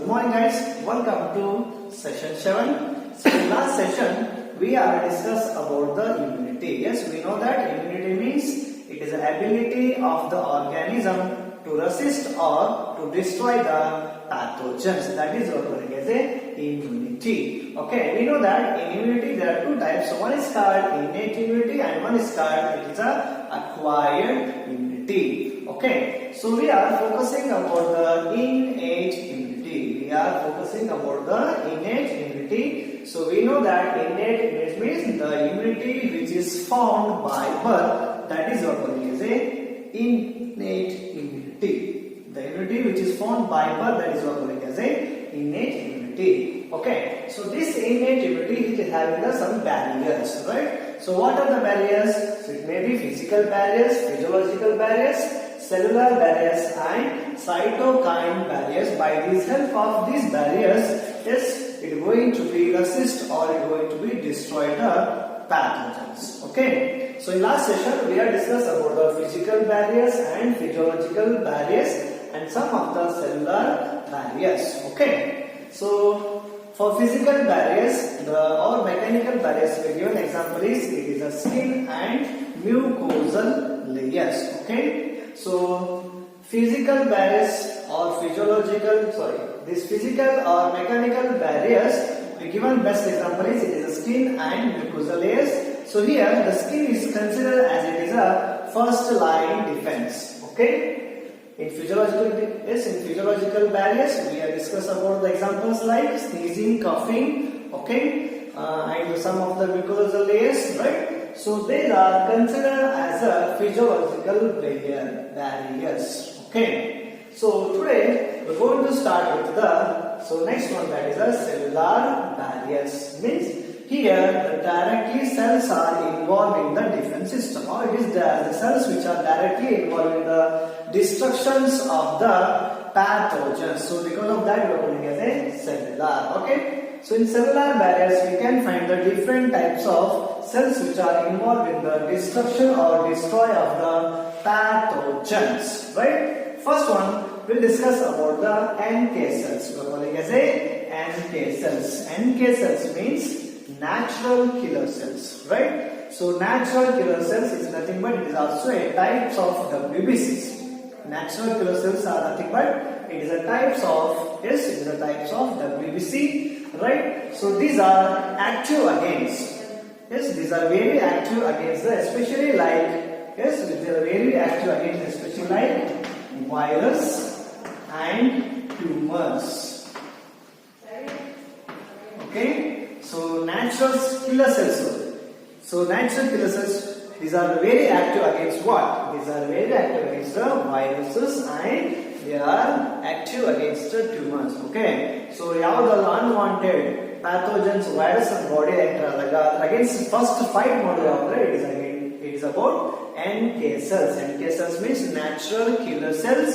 morning guys, welcome to session 7. So in last session we are discussed about the immunity. Yes, we know that immunity means it is the ability of the organism to resist or to destroy the pathogens. That is what we call as immunity. Okay, we know that in immunity there are two types. So one is called innate immunity and one is called it is a acquired immunity. Okay, so we are focusing about the innate immunity. We are focusing about the innate immunity. So we know that innate immunity means the immunity which is found by birth. That is what we call as innate immunity. The immunity which is found by birth, that is what we call as innate immunity. Okay, so this innate immunity is having some barriers, right? So what are the barriers? So it may be physical barriers, physiological barriers, cellular barriers and cytokine barriers. By the help of these barriers, yes, it is going to be resist or it is going to be destroy the pathogens. Okay, so in last session we have discussed about the physical barriers and physiological barriers and some of the cellular barriers. Okay, so for physical barriers or mechanical barriers, we give an example is it is a skin and mucosal layers. Okay, so physical barriers or these physical or mechanical barriers, we given best example is it is a skin and mucosal layers. So here the skin is considered as it is a first line defense. Okay. In physiological barriers, we have discussed about the examples like sneezing, coughing, okay, and some of the mucosal layers, right? So they are considered as a physiological barriers. Okay. So today we are going to start with the next one, that is a cellular barriers. Means here directly cells are involved in the defense system, or it is the cells which are directly involved in the destructions of the pathogens. So because of that we are calling as a cellular. Okay. So in cellular barriers we can find the different types of cells which are involved in the destruction or destroy of the pathogens. Right. First one we'll discuss about the NK cells. We are calling as a NK cells. NK cells means natural killer cells, right? So natural killer cells is nothing but it is also a types of WBCs. Natural killer cells are nothing but it is a types of WBC, right? So these are active against, these are very active against especially like, they are very active against especially like virus and tumors. Okay. So natural killer cells. So natural killer cells, these are very active against what? These are very active against the viruses and they are active against the tumors. Okay. So ಯಾವುದಲ್ಲ unwanted pathogens, virus and body against first fight model it is about NK cells. NK cells means natural killer cells,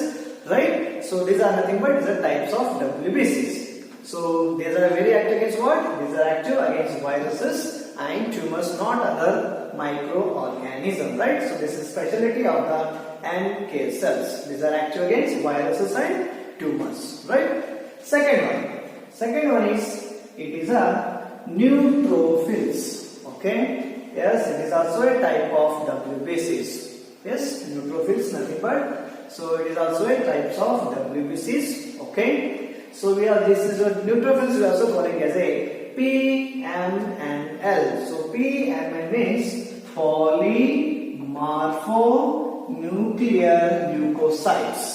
right? So these are nothing but these are types of WBCs. So these are very active against what? These are active against viruses and tumors, not other microorganisms, right? So this is specialty of the NK cells. These are active against viruses and tumors, right? Second one is it is a neutrophils. Okay. Yes, it is also a type of WBCs. Yes, neutrophils nothing but. So it is also a types of WBCs. Okay. So we have this is what neutrophils we are also calling as a PMNL. So PMN means polymorphonuclear leukocytes.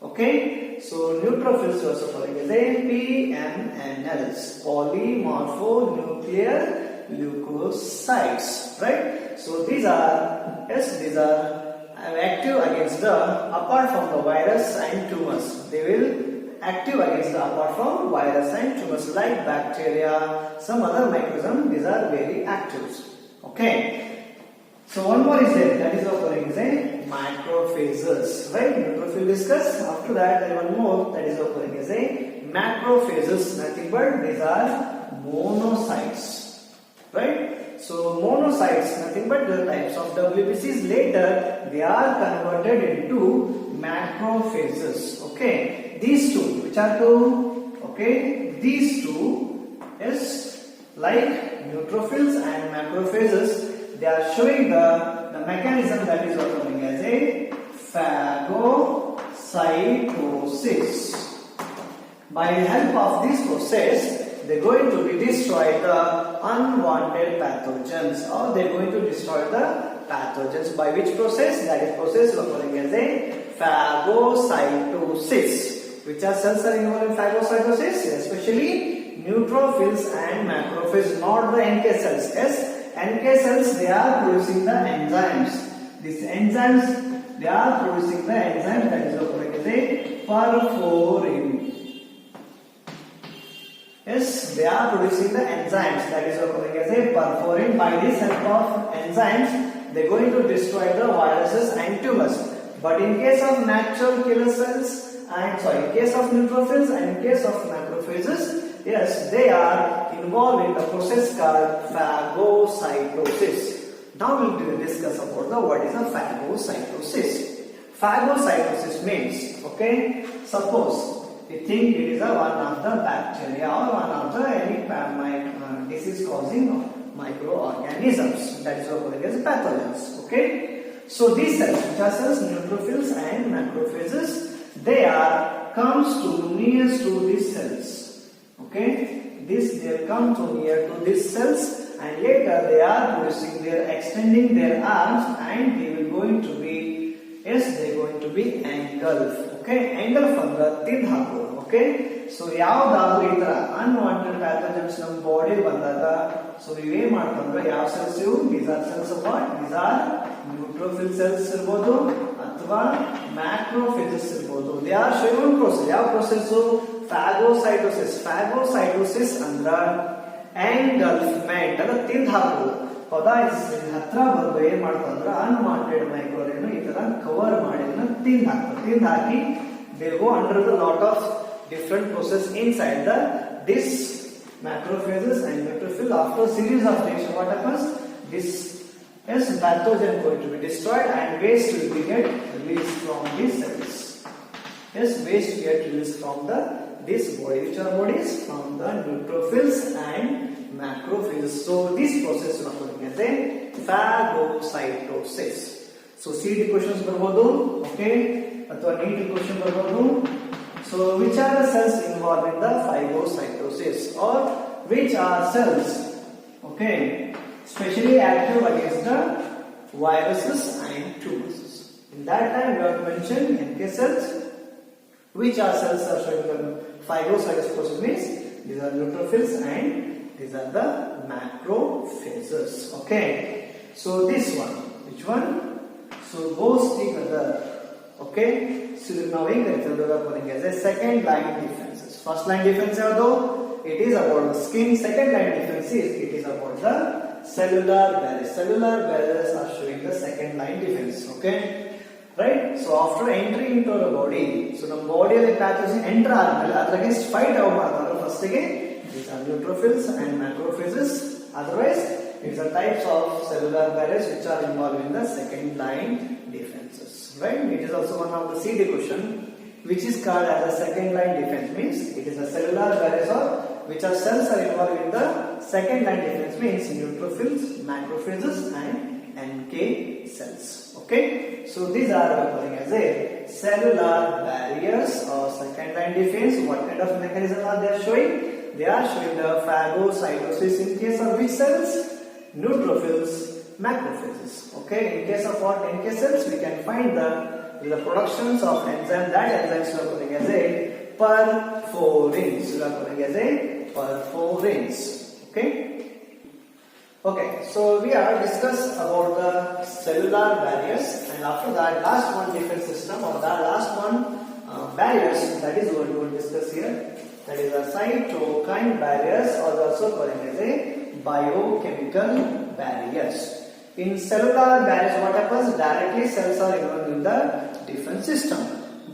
Okay. So neutrophils we are also calling as a PMNLs, polymorphonuclear leukocytes, right? So these are active against apart from the virus and tumors. They will active against apart from virus and tumors like bacteria, some other microorganisms. These are very active. Okay. So one more is there, that is occurring is a macrophages, right? Neutrophil discuss. After that there is one more that is occurring is a macrophages. Nothing but these are monocytes, right? So monocytes nothing but the types of WBCs. Later they are converted into macrophages. Okay. These two, which are two? Okay, these two is like neutrophils and macrophages. They are showing the mechanism that is occurring as a phagocytosis. By the help of this process, they are going to be destroy the unwanted pathogens, or they are going to destroy the pathogens. By which process? That is process occurring as a phagocytosis. Which are cells are involved in phagocytosis? Especially neutrophils and macrophages, not the NK cells. Yes, NK cells, they are producing the enzymes. These enzymes, they are producing the enzyme that is occurring as a perforin. Yes, they are producing the enzymes that is occurring as a perforin. By this help of enzymes, they are going to destroy the viruses and tumors. But in case of natural killer cells, in case of neutrophils and in case of macrophages, yes, they are involved in the process called phagocytosis. Now we will discuss about what is a phagocytosis. Phagocytosis means, okay, suppose we think it is one of the bacteria or one of the any disease causing microorganisms, that is what is pathogens. Okay, so these cells, which are cells, neutrophils and macrophages, they are comes to near to these cells. Okay, they come to near to these cells, and later they are producing extending their arms, and they will going to be, yes, they are going to be engulfed. Okay, engulf ಅಂದ್ರೆ ತಿಂದು ಹಾಕೋದು. Okay, so ಯಾವ್ದಾದ್ರು ಈ ತರ unwanted pathogens ನಮ್ಮ body ಬಂದಾಗ, so ಇವೇನ್ ಮಾಡ್ತಂದ್ರೆ ಯಾವ cells ಇವು? These are cells of what? These are neutrophil cells ಇರಬಹುದು ಅಥವಾ macrophages ಇರಬಹುದು. They are showing one process. ಯಾವ process? Phagocytosis. Phagocytosis ಅಂದ್ರೆ engulfment, ಅಂದ್ರೆ ತಿಂದು ಹಾಕೋದು. ಹೌದಾ? ಹತ್ರ ಬಂದು ಏನ್ ಮಾಡ್ತಂದ್ರೆ ಅನ್ವಾಂಟೆಡ್ ಮೈಕ್ರೋಆರ್ಗನ್ ಈ ತರ ಕವರ್ ಮಾಡಿ ತಿಂದು ಹಾಕ್ತಾರೆ. ತಿಂದು ಹಾಕಿ they go under the lot of different process inside this macrophages and neutrophil. After a series of reaction, what happens? This pathogen going to be destroyed and waste will be get released from these cells. Yes, waste get released from this body. Which are bodies? From the neutrophils and macrophages. So this process is known as a phagocytosis. So CET questions barbodu, okay, ಅಥವಾ NEET question barbodu. So which are the cells involved in the phagocytosis, or which are cells, okay, specially active against the viruses and tumors? In that time we have mentioned NK cells. Which are cells are showing the phagocytosis process means these are neutrophils and these are the macrophages. Okay, so this one, which one? So goes together. Okay, so now we can as a second line defenses. First line defense it is about the skin. Second line defense it is about the cellular barriers. Cellular barriers are showing the second line defense. Okay, right? So after entering into the body, so the body of the pathogen enter against fight out first again. These are neutrophils and macrophages. Otherwise, it's the types of cellular barriers which are involved in the second line defenses. Right? It is also one of the CET question, which is called as a second line defense. Means it is a cellular barriers or which are cells are involved in the second line defense. Means neutrophils, macrophages, and NK cells. Okay, so these are referring as a cellular barriers or second line defense. What kind of mechanism are they showing? They are showing the phagocytosis in case of which cells? Neutrophils, macrophages. Okay, in case of what? NK cells, we can find the productions of enzyme. That enzymes are calling as a perforins. We are calling as a perforins. Okay. Okay, so we are discussed about the cellular barriers, and after that, last one defense system or the last one barriers. That is what we will discuss here. That is the cytokine barriers, or also calling as a biochemical barriers. In cellular barriers, what happens? Directly cells are involved in the defense system.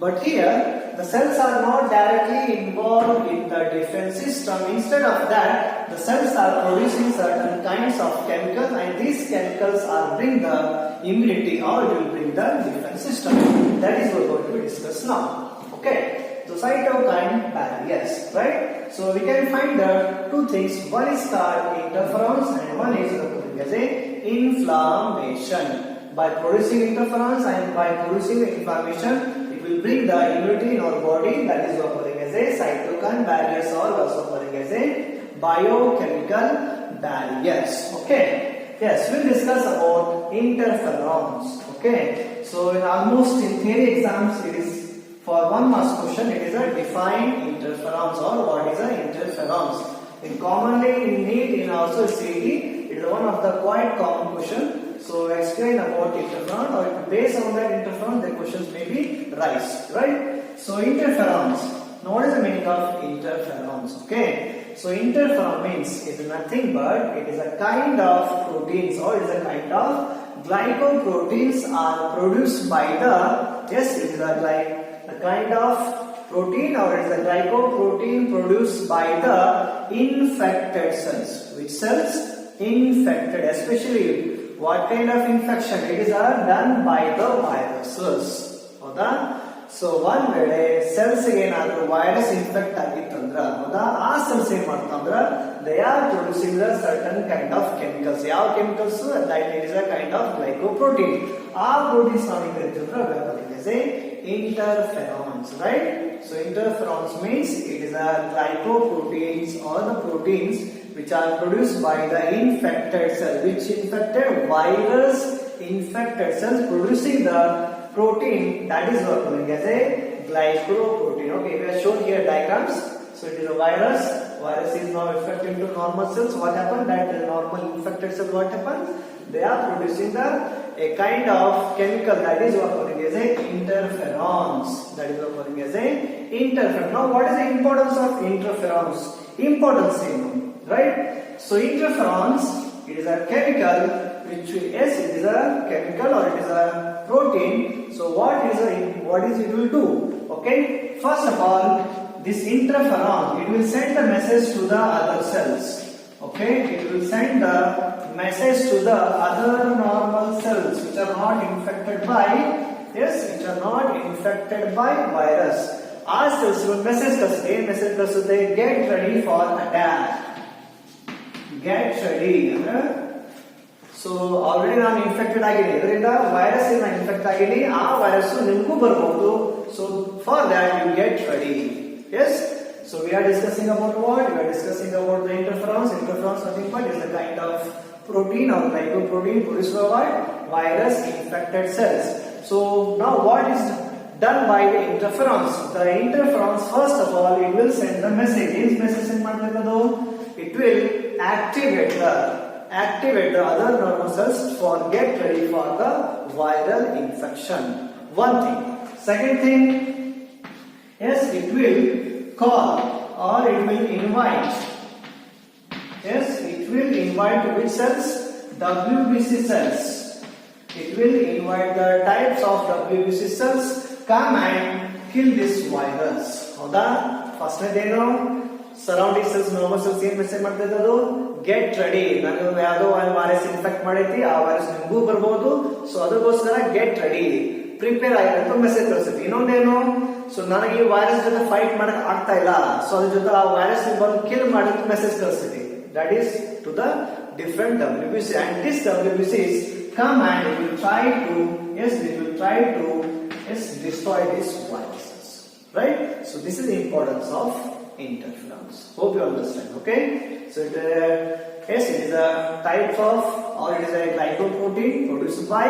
But here, the cells are not directly involved in the defense system. Instead of that, the cells are producing certain kinds of chemicals, and these chemicals are bring the immunity or will bring the defense system. That is what we are going to discuss now. Okay. the cytokine barriers, right? So we can find the two things. One is called interferons and one is referring as a inflammation. By producing interferons and by producing inflammation, it will bring the immunity in our body, that is referring as a cytokine barriers or also referring as a biochemical barriers. Okay. Yes, we'll discuss about interferons. Okay. So in almost in theory exams, it is for 1 marks question, it is a define interferons or what is a interferons. In commonly in NEET, in also CET, it is one of the quite common question. So explain about interferon or based on that interferon, the questions may be raised, right? So interferons. Now what is the meaning of interferons? Okay. So interferon means it is nothing but it is a kind of proteins or it is a kind of glycoproteins are produced by the, yes, it is a kind of protein or it is a glycoprotein produced by the infected cells. Which cells? Infected, especially what kind of infection? It is done by the viruses. So one way cells ಏನಾದರೂ virus infect ಆಗಿತ್ತಂದ್ರೆ ಆ cells ಏನು ಮಾಡ್ತಾಂದ್ರೆ they are producing the certain kind of chemicals. ಯಾವ chemicals? That it is a kind of glycoprotein. ಆ proteins ನಾವು ಕರಿತೀವಿ interferons, right? So interferons means it is a glycoproteins or the proteins which are produced by the infected cell. Which infected? Virus infected cells producing the protein that is referring as a glycoprotein. Okay, we have shown here diagrams. So it is a virus. Virus is now infected into normal cells. What happened? That the normal infected cell, what happened? They are producing a kind of chemical that is referring as a interferons. That is referring as a interferon. Now, what is the importance of interferons? Importance, right? So interferons, it is a chemical which yes, it is a chemical or it is a protein. So what is it will do? Okay, first of all, this interferon, it will send the message to the other cells. Okay, it will send the message to the other normal cells which are not infected by, yes, which are not infected by virus. Our cells will message ಕಳಿಸುತ್ತೆ get ready for attack. Get ready. So already ನಾನು infected ಆಗಿದ್ದೀನಿ, ಇದರಿಂದ virus ಇಂದ infect ಆಗಿದ್ದೀನಿ, ಆ virus ನಿಮಗೂ ಬರಬಹುದು. So for that you get ready. Yes. So we are discussing about what? We are discussing about the interferons. Interferons nothing but is a kind of protein or glycoprotein produced by what? Virus infected cells. So now what is done by the interferons? The interferons, first of all, it will send the message. This message send ಮಾಡ್ಲಿಕ್ಕದು? It will activate the other normal cells for get ready for the viral infection. One thing. Second thing, yes, it will call or it will invite. Yes, it will invite which cells? WBC cells. It will invite the types of WBC cells come and kill this virus. ಹೌದಾ? First ಏನು? Surrounding cells normal cells ಏನ್ message ಮಾಡ್ತಾ ಇದ್ದದು? Get ready, ನಾನು ಯಾವುದೋ virus infect ಮಾಡೈತಿ, ಆ virus ನಿಮಗೂ ಬರಬಹುದು, ಸೊ ಅದಕ್ಕೋಸ್ಕರ ಗೆಟ್ ರೆಡಿ, ಪ್ರಿಪೇರ್ ಆಗಿರೋ ಮೆಸೇಜ್ ಕಳಿಸುತ್ತೆ. ಇನ್ನೊಂದೇನು? ಸೊ ನನಗೆ ಈ ವೈರಸ್ ಜೊತೆ ಫೈಟ್ ಮಾಡಕ್ ಆಗ್ತಾ ಇಲ್ಲ, ಸೊ ಅದ್ರ ಜೊತೆ ಆ ವೈರಸ್ ಬಂದು ಕಿಲ್ ಮಾಡಕ್ಕೆ ಮೆಸೇಜ್ ಕಳಿಸುತ್ತೆ. That is to the different WBC, and these WBCs come and they will try to destroy these viruses, right? So this is the importance of interferons. Hope you understand. Okay, so it is a type of or it is a glycoprotein produced by,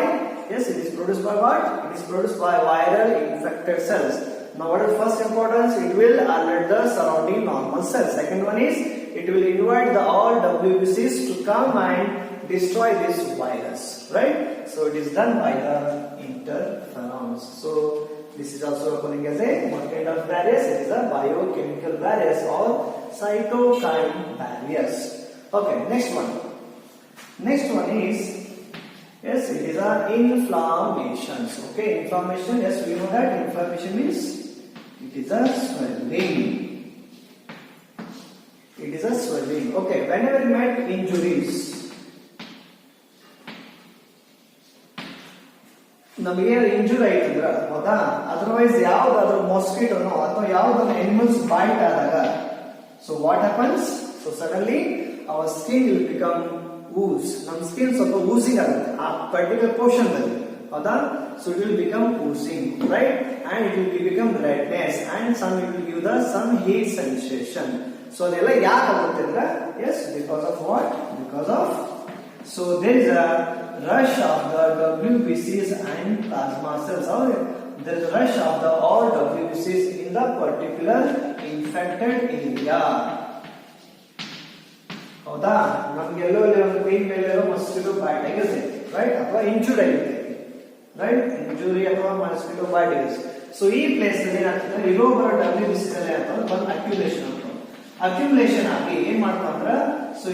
yes, it is produced by what? It is produced by viral infected cells. Now what is first importance? It will alert the surrounding normal cells. Second one is it will invite the all WBCs to come and destroy this virus, right? So it is done by the interferons. So this is also occurring as a what kind of barriers? It is a biochemical barriers or cytokine barriers. Okay, next one. Next one is, yes, it is a inflammations. Okay, inflammation. Yes, we know that inflammation means it is a swelling. It is a swelling. Okay, whenever we met injuries, ನಮಗೆ injury ಆಯ್ತಂದ್ರ ಹೌದಾ, otherwise ಯಾವ್ದಾದ್ರು ಮಾಸ್ಕಿಟೋನೋ ಅಥವಾ ಯಾವ್ದಾದ್ರು animals bite ಆದಾಗ, so what happens, so suddenly our skin will become ooze, ನಮ್ಮ skin ಸ್ವಲ್ಪ oozy ಆಗುತ್ತೆ ಆ ಪರ್ಟಿಕ್ಯುಲರ್ ಪೋರ್ಷನ್ ಅಲ್ಲಿ ಹೌದಾ. So it will become oozing, right, and it will become redness and some it will give the some heat sensation. So ಅದೆಲ್ಲ ಯಾಕೆ ಆಗುತ್ತೆ ಅಂದ್ರೆ, yes, because of what, because of, so there is a rush of the WBCs and plasma cells, or there is a rush of the all WBCs in the particular infected area. ಹೌದಾ, ನಮ್ಗೆ ಎಲ್ಲೋ ಒಂದು pain ಮೇಲೆ mosquito byte ಆಗಿದೆ, right, ಅಥವಾ injury ಆಗಿದೆ, right, injury ಅಥವಾ mosquito byte ಆಗಿದೆ. So ಈ ಪ್ಲೇಸ್ ಅಲ್ಲಿ ಏನಾಗ್ತದೆ, ಇರೋಬರ WBC ಅಲ್ಲಿ ಆಗ್ತದೆ ಒಂದು ಅಕ್ಯುಮುಲೇಷನ್ ಅಂತ, ಅಕ್ಯುಮುಲೇಷನ್ ಆಗಿ ಏನ್ ಮಾಡ್ತಾರೆ, ಸೊ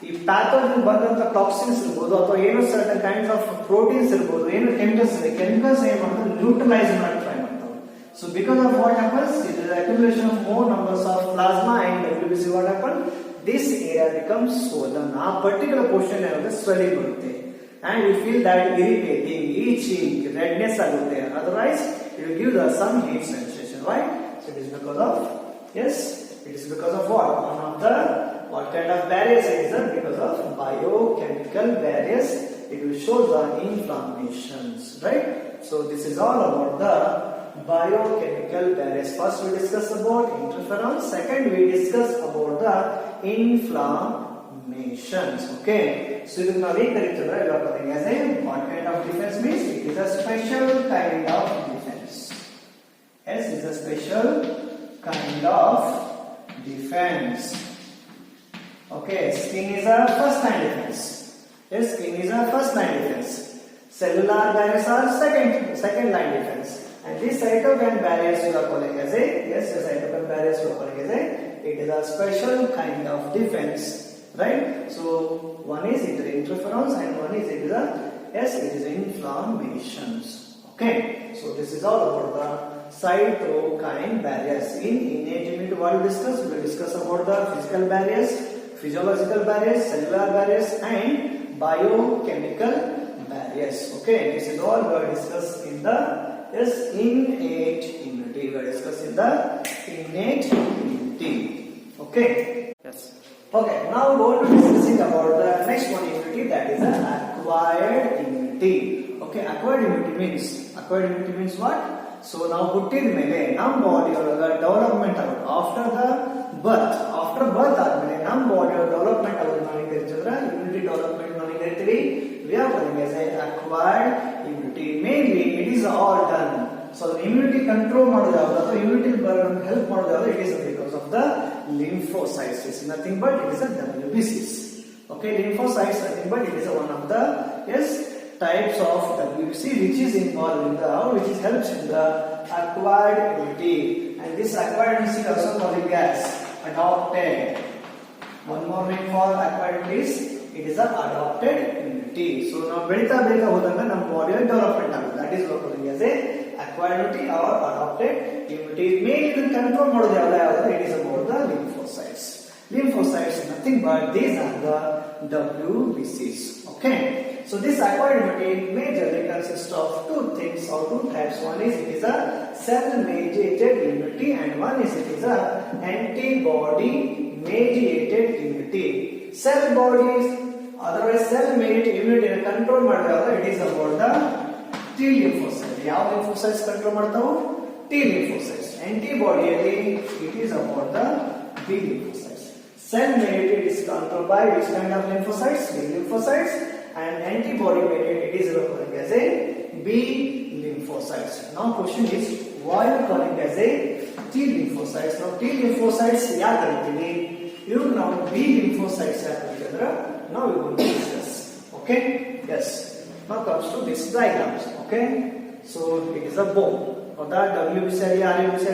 ಈ ಪ್ಯಾಥೋಜನ್ ಬಂದಂತ ಟಾಕ್ಸಿನ್ಸ್ ಇರ್ಬೋದು ಅಥವಾ ಏನೋ ಸರ್ಟನ್ ಕೈಂಡ್ಸ್ ಆಫ್ ಪ್ರೋಟೀನ್ಸ್ ಇರ್ಬೋದು, ಏನು ಕೆಮಿಕಲ್ಸ್ ಇದೆ, ಕೆಮಿಕಲ್ಸ್ ಏನ್ ಮಾಡ್ತಾರೆ, ನ್ಯೂಟ್ರಲೈಸ್ ಮಾಡಿ ಟ್ರೈ ಮಾಡ್ತಾರೆ. So because of what happens, it is accumulation of more numbers of plasma and WBC, what happen, this area becomes swollen, ಆ particular portion ಏನಾಗುತ್ತೆ swelling ಬರುತ್ತೆ, and you feel that irritating, itching, redness ಆಗುತ್ತೆ, otherwise it will give the some heat sensation, right. So it is because of, yes, it is because of what, one of the what kind of barriers it is, because of biochemical barriers, it will show the inflammations, right. So this is all about the biochemical barriers. First we discuss about interferons, second we discuss about the inflammations. Okay, so ಇದನ್ನ ನಾವು ಹೇಗೆ ಕರೀತೀವಿ ಇವಾಗ as a what kind of defense means, it is a special kind of defense. Yes, it is a special kind of defense. Okay, skin is a first line defense. Yes, skin is a first line defense. Cellular barriers are second line defense. And these cytokine barriers we are calling as a, yes, the cytokine barriers we are calling as a, it is a special kind of defense, right. So one is it is interferons and one is it is a, yes, it is inflammations. Okay, so this is all about the cytokine barriers. In innate immunity what we will discuss about the physical barriers, physiological barriers, cellular barriers and biochemical barriers. Okay, this is all we will discuss in the, yes, innate immunity. We are discussing the innate immunity. Okay. Yes. Okay. Now we are going to discussing about the next one immunity, that is the acquired immunity. Okay. Acquired immunity means what? So now ಹುಟ್ಟಿದ ಮೇಲೆ ನಮ್ಮ body ಒಳಗ development ಆಗುತ್ತೆ after ಬರ್ತ್ ಆದ್ಮೇಲೆ ನಮ್ಮ body development ಆಗೋದು ನಾವು ಕರಿತೀವಿ ಇಮ್ಯುನಿಟಿ ಡೆವಲಪ್ಮೆಂಟ್ ನಾವು ಕರಿತೀವಿ. We are calling as acquired immunity. Mainly it is all done. So the immunity control ಮಾಡೋದು ಯಾವುದು ಅಥವಾ immunity help ಮಾಡೋದು ಯಾವುದು, it is because of the lymphocytes. It is nothing but it is a WBCs. Okay, lymphocytes nothing but it is one of the, yes, types of WBC which is involved in the, which is helps in the acquired immunity. And this acquired immunity is also called as adopted. One more name for acquired immunity is it is a adopted immunity. So now ಬೆಳಿತಾ ಹೋದಂಗ ನಮ್ಮ ಬಾಡಿಯಲ್ಲಿ development ಆಗುತ್ತೆ, that is what we call as a acquired immunity or adopted immunity. Mainly ಇದನ್ನ control ಮಾಡೋದು ಯಾವುದು, it is about the lymphocytes. Lymphocytes is nothing but these are the WBCs. Okay, so this acquired immunity majorly consists of two things or two types. One is it is a cell mediated immunity and one is it is a antibody mediated immunity. Cell bodies, otherwise cell mediated immunity control ಮಾಡೋದು it is about the T lymphocytes. ಯಾವ lymphocytes control ಮಾಡ್ತಾವು, T lymphocytes. Antibody ಅಲ್ಲಿ it is about the B lymphocytes. Cell mediated is controlled by which kind of lymphocytes, B lymphocytes, and antibody mediated it is calling as a B lymphocytes. Now question is why you calling as a T lymphocytes? Now T lymphocytes ಯಾಕೆ ಕರೀತೀವಿ, ಇವು ನಾವು B lymphocytes ಯಾಕೆ ಕರೀತೀವಿ, now we will discuss. Okay, yes, now comes to this diagrams. Okay, so it is a bone, or that WBC RBC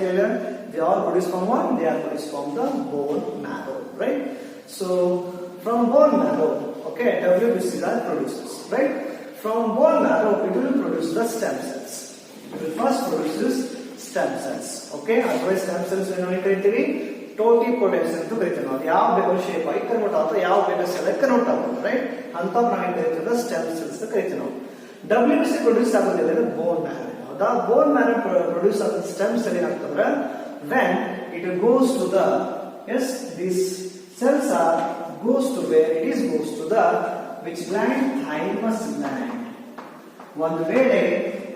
they are produced from what, they are produced from the bone marrow, right. So from bone marrow, okay, WBCs are produced, right. From bone marrow it will produce the stem cells. It will first produce stem cells. Okay, otherwise stem cells ಏನು ಕರೀತೀವಿ, ಟೋಟಿಪೊಟೆನ್ಸ್ ಅಂತ ಕರೀತೀವಿ ನಾವು. ಯಾವ ಬೇಕಾದ shape ಆಗಿ convert ಆಗುತ್ತೆ, ಯಾವ ಬೇಕಾದ ಸೆಲ್ ಕನ್ವರ್ಟ್ ಆಗುತ್ತೆ, ರೈಟ್, ಅಂತ ನಾವು ಏನು ಕರಿತೀವಿ ಸ್ಟೆಮ್ ಸೆಲ್ಸ್ ಕರಿತೀವಿ ನಾವು. WBC ಪ್ರೊಡ್ಯೂಸ್ ಆಗೋದಿಲ್ಲ ಬೋನ್ ಮ್ಯಾರೋ. ಹೌದಾ? ಬೋನ್ ಮ್ಯಾರೋ ಪ್ರೊಡ್ಯೂಸ್ ಆದ ಸ್ಟೆಮ್ಸ್ ಅಲ್ಲಿ ಏನಾಗ್ತಂದ್ರೆ when it goes to the these cells are goes to where it is goes to the which gland? Thymus gland. ಒಂದು ವೇಳೆ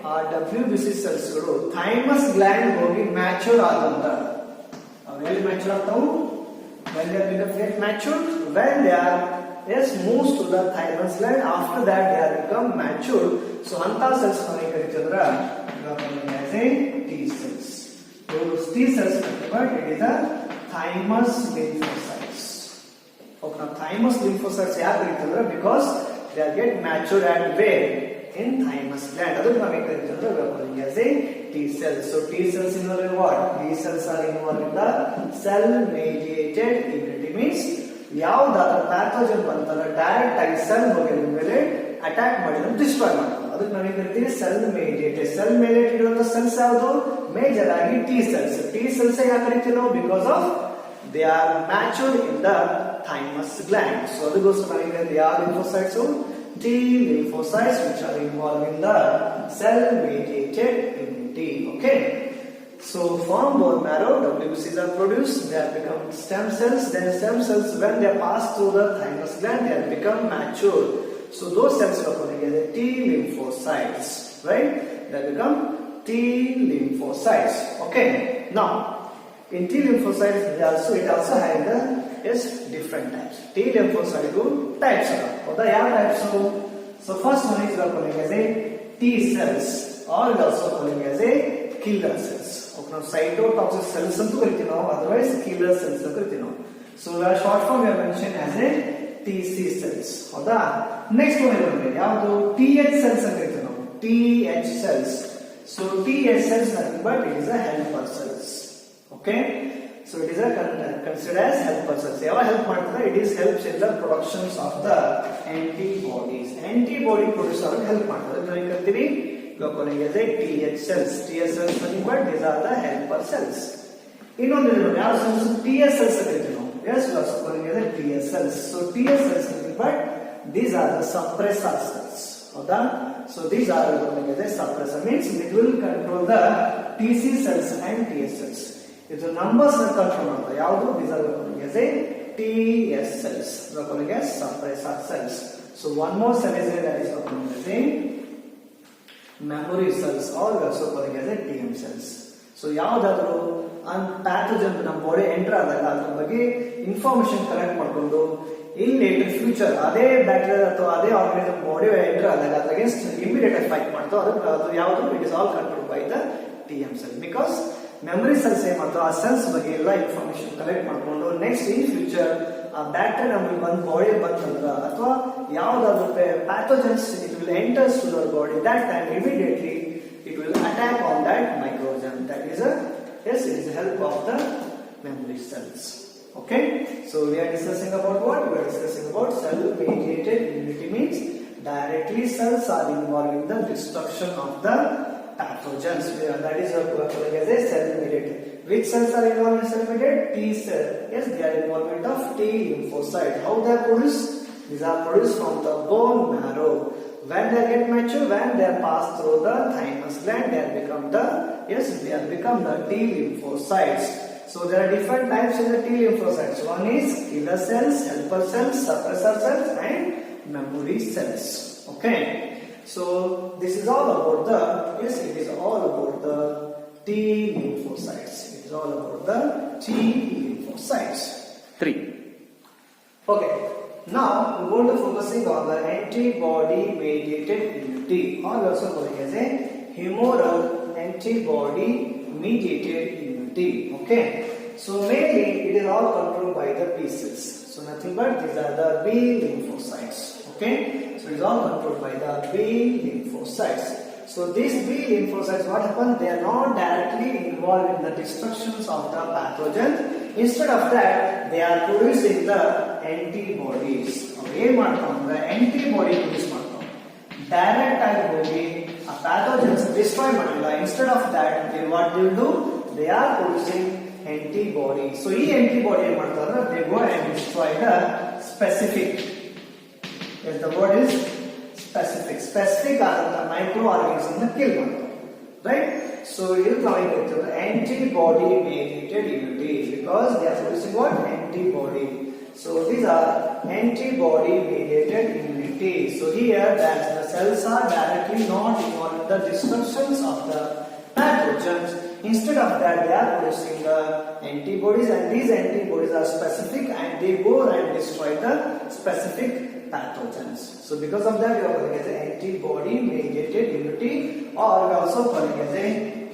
ಆ WBC ಸೆಲ್ಸ್ ಗಳು ಥೈಮಸ್ ಗ್ಲ್ಯಾಂಡ್ ಹೋಗಿ mature ಆದಂತ ಎಲ್ಲಿ mature ಆಗ್ತಾವು? when they get matured, when they are moves to the thymus gland, after that they are become matured. So anta cells ನಾವು ಕರೀತಿದ್ರ as a T cells. Those T cells but it is a thymus lymphocytes. Okay, now thymus lymphocytes ಯಾಕೆ ಕರೀತಿದ್ರ? because they are get matured at where? in thymus gland. ಅದಕ್ಕೆ ನಾವು ಕರೀತಿದ್ರ as a T cells. So T cells involve what? T cells are involved in the cell mediated immunity. means ಯಾವ್ದಾದ್ರು pathogen ಬಂತಲ್ಲ direct ಆಗಿ cell ಹೋಗಿ ಮೇಲೆ attack ಮಾಡಿ destroy ಮಾಡ್ತಾರೆ. ಅದಕ್ಕೆ ನಾವು ಕರಿತೀವಿ ಸೆಲ್ ಮೇಡಿಯೇಟೆಡ್. ಸೆಲ್ ಮೇಡಿಯೇಟೆಡ್ ಇರೋ ಸೆಲ್ಸ್ ಯಾವುದು? ಮೇಜರ್ ಆಗಿ ಟಿ ಸೆಲ್ಸ್. ಟಿ ಸೆಲ್ಸ್ ಯಾಕೆ ಕರಿತೀವಿ ನಾವು? Because of they are matured in the thymus gland. So ಅದಕ್ಕೋಸ್ಕರ ನಾವು ಯಾವ lymphocytes? T lymphocytes which are involved in the cell mediated immunity. Okay. So from bone marrow, WBCs are produced. They have become stem cells. Then stem cells, when they pass through the thymus gland, they have become mature. So those cells are called as T lymphocytes, right? They become T lymphocytes. Okay. Now, in T lymphocytes, it also has the different types. T lymphocyte types are. What are the types? So first one is called as a T cells, or also called as a killer cells. Okay, now cytotoxic cells ಅಂತ ಕರಿತೀವಿ ನಾವು, otherwise killer cells ಅಂತ ಕರಿತೀವಿ ನಾವು. So the short form we have mentioned as a TC cells. ಹೌದಾ? Next one ಇದೆ ಯಾವುದು? TH cells ಅಂತ ಕರಿತೀವಿ ನಾವು. TH cells. So TH cells nothing but it is a helper cells. Okay? So it is considered as helper cells. ಯಾವ help ಮಾಡ್ತದೆ? It is helps in the productions of the antibodies. Antibody produce ಆಗಲು help ಮಾಡ್ತದೆ. ನಾವು ಏನು ಕರಿತೀವಿ? calling as a TH cells. TH cells nothing but these are the helper cells. ಇನ್ನೊಂದು ಯಾವ cells? TS cells ಕರೀತೀವಿ ನಾವು. Yes, we are calling as a TS cells. So TS cells nothing but these are the suppressor cells. ಹೌದಾ? So these are calling as a suppressor, means it will control the TC cells and TS cells. ಇದು numbers ನ control ಮಾಡ್ತಾರೆ. ಯಾವುದು? These are calling as a TS cells. We are calling as suppressor cells. So one more cell is there, that is calling as a memory cells, or also calling as a TM cells. So ಯಾವ್ದಾದ್ರು pathogen ನಮ್ಮ body enter ಆದಾಗ ಅದ್ರ ಬಗ್ಗೆ information collect ಮಾಡ್ಕೊಂಡು in later future ಅದೇ bacteria ಅಥವಾ ಅದೇ organism body enter ಆದಾಗ ಅದ್ರ ಅಗೇನ್ಸ್ಟ್ ಇಮಿಡಿಯೇಟ್ ಆಗಿ ಫೈಟ್ ಮಾಡ್ತಾವೆ. ಅದಕ್ಕೆ ಅದು ಯಾವುದು? It is all control by the TM cell. Because memory cells ಏನ್ ಮಾಡ್ತಾವೆ? ಆ ಸೆಲ್ಸ್ ಬಗ್ಗೆ ಎಲ್ಲ ಇನ್ಫಾರ್ಮೇಶನ್ ಕಲೆಕ್ಟ್ ಮಾಡ್ಕೊಂಡು ನೆಕ್ಸ್ಟ್ ಇನ್ ಫ್ಯೂಚರ್ ಆ ಬ್ಯಾಕ್ಟೀರಿಯಾ ನಮಗೆ ಬಂದು ಬಾಡಿ ಬಂತಂದ್ರ ಅಥವಾ ಯಾವ್ದಾದ್ರು pathogens it will enters to the body, that time immediately it will attack on that microorganism. That is it is the help of the memory cells. Okay, so we are discussing about what? We are discussing about cell mediated immunity, means directly cells are involved in the destruction of the pathogens. That is what we are calling as a cell mediated. Which cells are involved in cell mediated? T cell. Yes, they are involvement of T lymphocyte. How they are produced? These are produced from the bone marrow. When they get mature, when they are passed through the thymus gland, they have become the T lymphocytes. So there are different types in the T lymphocytes. One is killer cells, helper cells, suppressor cells, and memory cells. Okay. So this is all about the it is all about the T lymphocytes. It is all about the T lymphocytes. 3. Okay. Now we are going to focusing on the antibody mediated immunity, or also called as a humoral antibody mediated immunity. Okay, so mainly it is all controlled by the B cells. So nothing but these are the B lymphocytes. Okay, so it is all controlled by the B lymphocytes. So these B lymphocytes, what happens? They are not directly involved in the destructions of the pathogen. Instead of that, they are producing the antibodies. ಏನು ಮಾಡ್ತಾವ ಅಂದ್ರೆ antibody produce ಮಾಡ್ತಾವ. Direct ಆಗಿ ಹೋಗಿ ಆ pathogens destroy ಮಾಡಿಲ್ಲ. Instead of that, they what they will do? They are producing antibody. So ಈ antibody ಏನು ಮಾಡ್ತಾರೆ? They go and destroy the specific. Yes, the word is specific ಆದಂತಹ ಮೈಕ್ರೋ ಆರ್ಗನಿಸಮ್ ನ ಕಿಲ್ ಮಾಡ್ತಾರೆ, right? So ಇದು ನಾವು antibody mediated immunity because they are producing what? Antibody. So these are antibody mediated immunity. So here that the cells are directly not involved in the destructions of the pathogens. Instead of that, they are producing the antibodies, and these antibodies are specific and they go and destroy the specific pathogens. So because of that, we are calling as antibody mediated immunity, or we also calling as a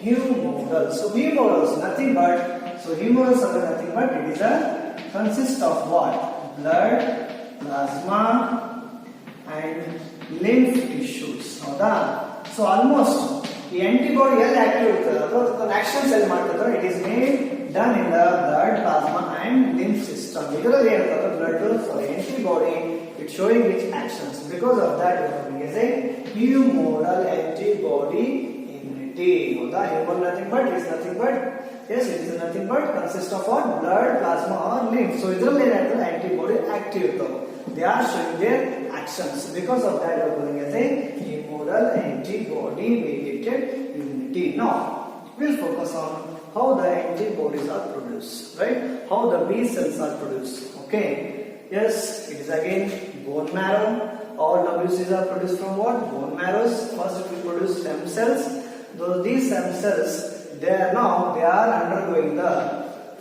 humoral. So humoral is nothing but, humorals are nothing but it is a consist of what? Blood, plasma and lymph tissues. ಹೌದಾ? So almost the antibody ಎಲ್ಲಿ active ಇರ್ತದೆ ಅಥವಾ actions ಎಲ್ಲಿ ಮಾಡ್ತಾರೆ, it is made done in the blood, plasma and lymph system. ಇದರಲ್ಲಿ ಏನಿರ್ತದೆ blood antibody, it's showing which actions. Because of that, we is a humoral antibody immunity. ಹೌದಾ? humoral nothing but is nothing but, yes, it is nothing but consist of what? Blood, plasma or lymph. So ಇದರಲ್ಲಿ ಏನಾಗ್ತದೆ antibody active ಇರ್ತವೆ, they are showing their actions. Because of that, we are calling as a humoral antibody mediated immunity. Now we'll focus on how the antibodies are produced, right? How the B cells are produced. Okay, yes, it is again bone marrow. All WCs are produced from what? Bone marrows. First we produce stem cells. These stem cells, they are undergoing the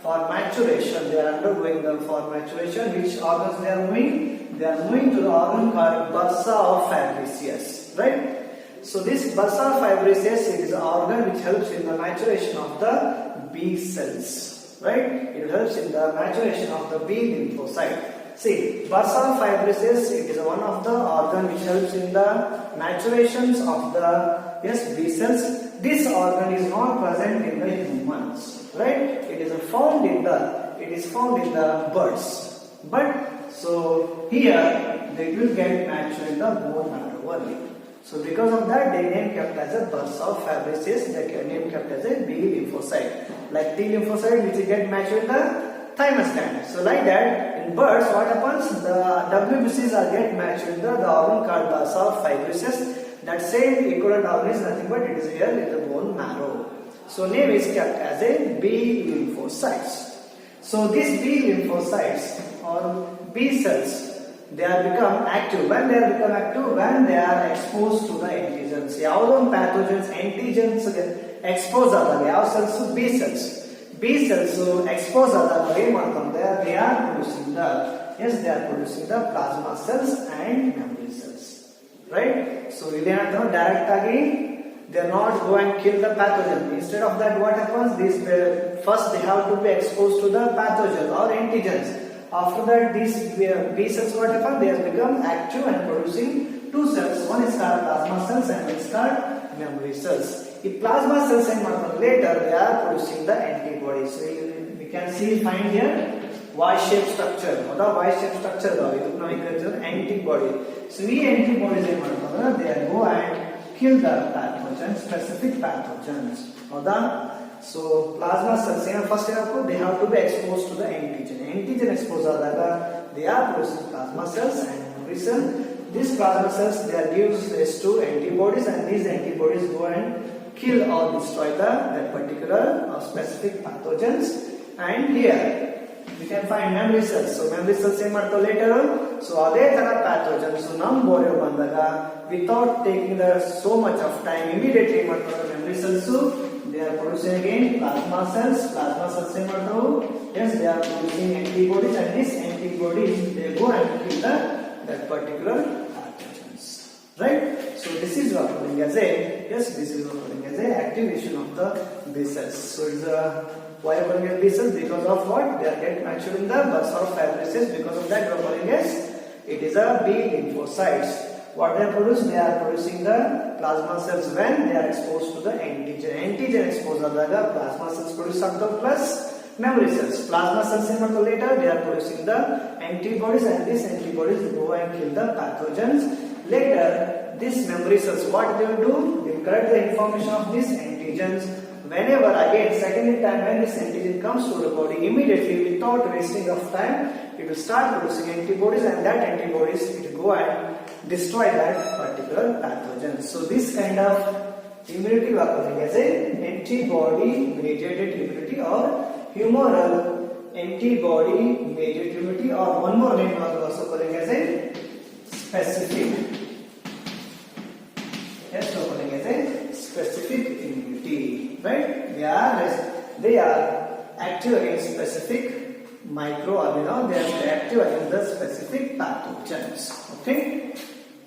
for maturation. They are undergoing the for maturation. Which organs they are moving? They are moving to the organ called bursa of Fabricius, right? So this bursa of Fabricius, it is an organ which helps in the maturation of the B cells, right? It helps in the maturation of the B lymphocyte. See, bursa of Fabricius, it is one of the organ which helps in the maturations of the B cells. This organ is not present in the humans, right? It is found in the birds, but so here they will get matured in the bone marrow only. So because of that, they name kept as a bursa of Fabricius. They name kept as a B lymphocyte, like T lymphocyte which get matured in the thymus gland. So like that, in birds, what happens? The WBCs are get matured in the organ called bursa of Fabricius. That same equivalent organ is nothing but it is here in the bone marrow. So name is kept as a B lymphocytes. So these B lymphocytes or B cells, they are become active. When they are become active? When they are exposed to the antigens. ಯಾವುದೋ pathogens antigens expose ಆದಾಗ ಯಾವ cells? B cells. B cells expose ಆದಾಗ ಏನು ಮಾಡ್ತಾರೆ? They are producing the plasma cells and memory cells, right? So ಇದೇನಾಗ್ತದೆ direct ಆಗಿ they are not going to kill the pathogen. Instead of that, what happens? First they have to be exposed to the pathogen or antigens. After that, these B cells, what happen? They have become active and producing two cells. One is called plasma cells and one is called memory cells. If plasma cells and later they are producing the antibodies. So we can find here Y-shaped structure. What are Y-shaped structure? Antibody. So we antibodies they go and kill the pathogens, specific pathogens. So plasma cells first they have to be exposed to the antigen. Antigen exposed they are producing plasma cells and memory cells. These plasma cells they are gives rise to antibodies, and these antibodies go and kill or destroy that particular or specific pathogens. And here we can find memory cells. So memory cells later on. So ಅದೇ ತರ pathogens ನಮ್ಮ body ಬಂದಾಗ without taking so much of time, immediately memory cells they are producing again plasma cells. Plasma cells they are producing antibodies, and these antibodies they go and kill that particular pathogens, right? So this is what calling as a activation of the B cells. So it's why are calling as B cells? Because of what? They are get matured in the bursa of Fabricius. Because of that, we are calling as it is a B lymphocytes. What they produce? They are producing the plasma cells when they are exposed to the antigen. Antigen exposed ಆದಾಗ plasma cells produce something plus memory cells. Plasma cells later they are producing the antibodies, and these antibodies go and kill the pathogens. Later, these memory cells, what they will do? They will collect the information of these antigens. Whenever again second time when this antigen comes to the body, immediately without wasting of time, it will start producing antibodies, and that antibodies it will go and destroy that particular pathogen. So this kind of immunity we are calling as a antibody mediated immunity or humoral antibody mediated immunity, or one more name we are also calling as a specific. Yes, we are calling as a specific immunity, right? They are active against specific microorganisms. They are active against the specific pathogens. Okay.